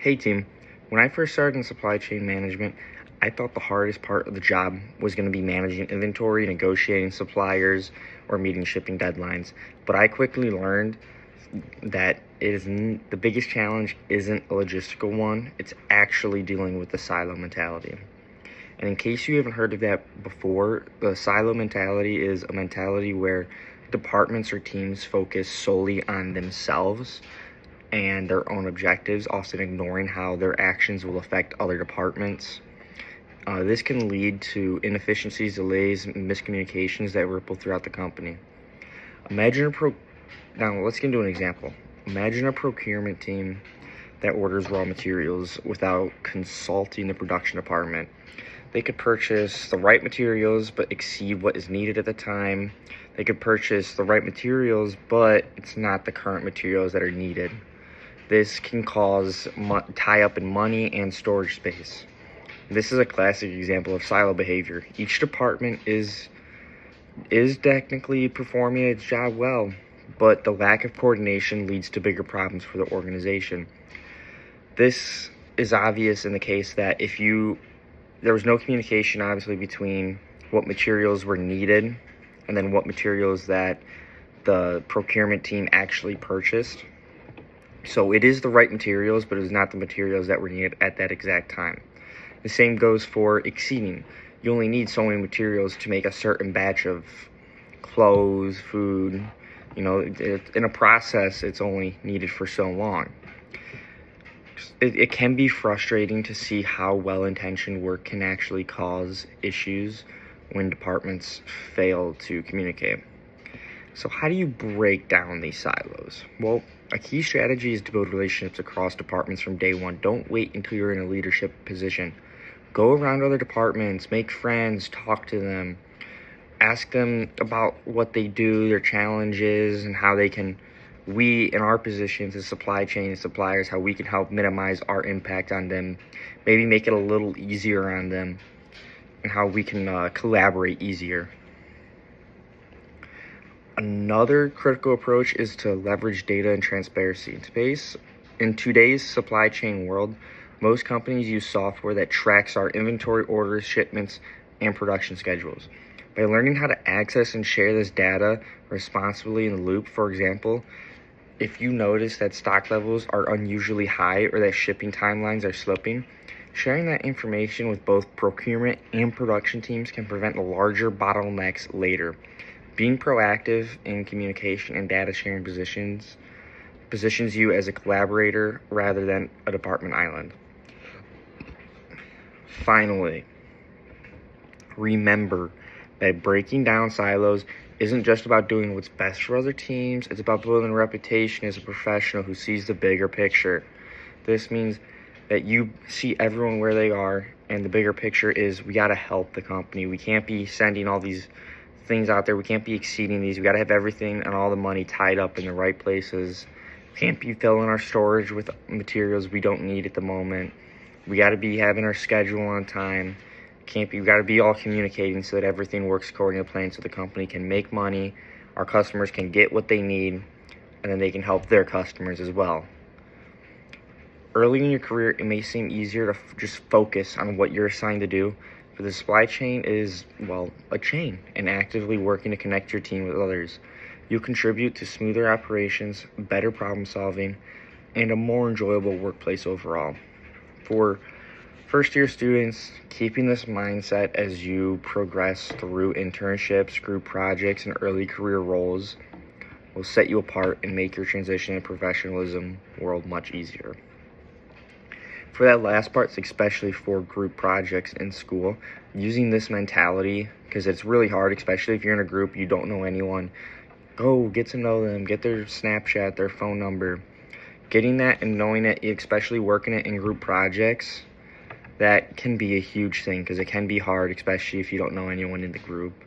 Hey team, when I first started in supply chain management, I thought the hardest part of the job was going to be managing inventory, negotiating suppliers, or meeting shipping deadlines. But I quickly learned that the biggest challenge isn't a logistical one, it's actually dealing with the silo mentality. And in case you haven't heard of that before, the silo mentality is a mentality where departments or teams focus solely on themselves and their own objectives, often ignoring how their actions will affect other departments. This can lead to inefficiencies, delays, and miscommunications that ripple throughout the company. Now let's get into an example. Imagine a procurement team that orders raw materials without consulting the production department. They could purchase the right materials but exceed what is needed at the time. They could purchase the right materials, but it's not the current materials that are needed. This can cause tie up in money and storage space. This is a classic example of silo behavior. Each department is technically performing its job well, but the lack of coordination leads to bigger problems for the organization. This is obvious in the case that there was no communication, obviously, between what materials were needed and then what materials that the procurement team actually purchased. So it is the right materials, but it is not the materials that were needed at that exact time. The same goes for exceeding. You only need so many materials to make a certain batch of clothes, food. In a process, it's only needed for so long. It can be frustrating to see how well-intentioned work can actually cause issues when departments fail to communicate. So how do you break down these silos? Well, a key strategy is to build relationships across departments from day one. Don't wait until you're in a leadership position. Go around other departments, make friends, talk to them, ask them about what they do, their challenges, and how we in our positions as supply chain and suppliers, how we can help minimize our impact on them, maybe make it a little easier on them, and how we can collaborate easier. Another critical approach is to leverage data and transparency. In today's supply chain world, most companies use software that tracks our inventory, orders, shipments, and production schedules. By learning how to access and share this data responsibly in the loop, for example, if you notice that stock levels are unusually high or that shipping timelines are slipping, sharing that information with both procurement and production teams can prevent the larger bottlenecks later. Being proactive in communication and data sharing positions you as a collaborator rather than a department island. Finally, remember that breaking down silos isn't just about doing what's best for other teams, it's about building a reputation as a professional who sees the bigger picture. This means that you see everyone where they are, and the bigger picture is we got to help the company. We can't be sending all these things out there. We can't be exceeding these. We got to have everything and all the money tied up in the right places. We can't be filling our storage with materials we don't need at the moment. We got to be having our schedule on time. We got to be all communicating so that everything works according to plan so the company can make money, our customers can get what they need, and then they can help their customers as well. Early in your career, it may seem easier to just focus on what you're assigned to do, but the supply chain is, a chain, and actively working to connect your team with others. You contribute to smoother operations, better problem solving, and a more enjoyable workplace overall. For first-year students, keeping this mindset as you progress through internships, group projects, and early career roles will set you apart and make your transition in professionalism world much easier. For that last part, especially for group projects in school, using this mentality, because it's really hard, especially if you're in a group, you don't know anyone, go get to know them, get their Snapchat, their phone number. Getting that and knowing it, especially working it in group projects, that can be a huge thing because it can be hard, especially if you don't know anyone in the group.